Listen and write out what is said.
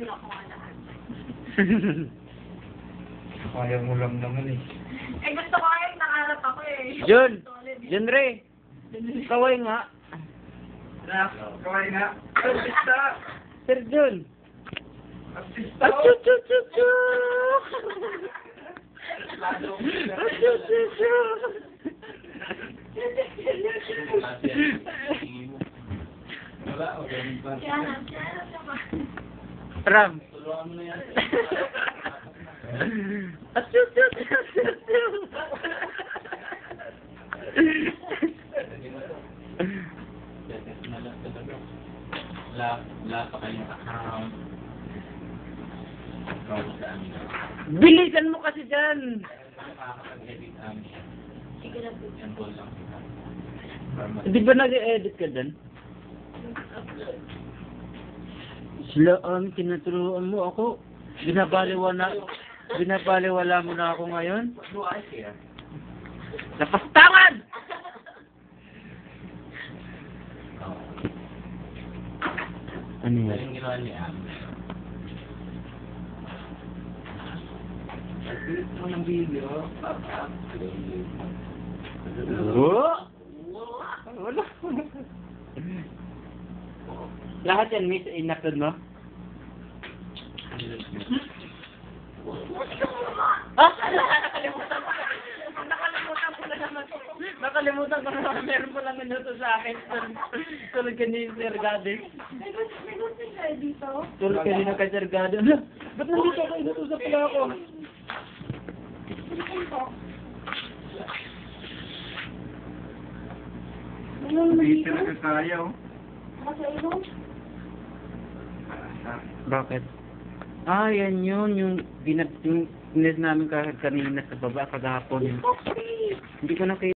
nila ko nga lahat. Kaya mo lang naman eh. Eh, gusto ko kayo, nakaharap ako eh. Jun! Jun Ray! Kaway nga. Kaway nga. Artista! Sir Jun! Artista! Achu-chu-chu-chu! Wala, o ganun pa. Kaya ba? Ram! Tulungan mo na yan. Achu-chu-chu-chu-chu! Wala pa kayong account. Bilisan mo kasi dyan! Nakakapag-edit Sige na po. yan po lang. Di ba nag-edit ka dyan? Sila, tinaturuan mo ako. Binabaliwala mo na ako ngayon. No, I care. Lapastangan! Ano yan? Yung ginawa niya. Pilit mo ng video. Wala. Lahat yan, miss, in-upload mo? Ah! Nakalimutan ko na meron pa lang minuto sa akin. Tulad kanina Sir Gade. May gusto kayo dito? Tulad kanina kay Sir Gade. Ba't nandito ako? Inutusap pala ako. Hindi talaga kaya oh. Bakit? Ah, yan yun. Yung ginas namin kanina sa baba, kagahapon. Hindi ko na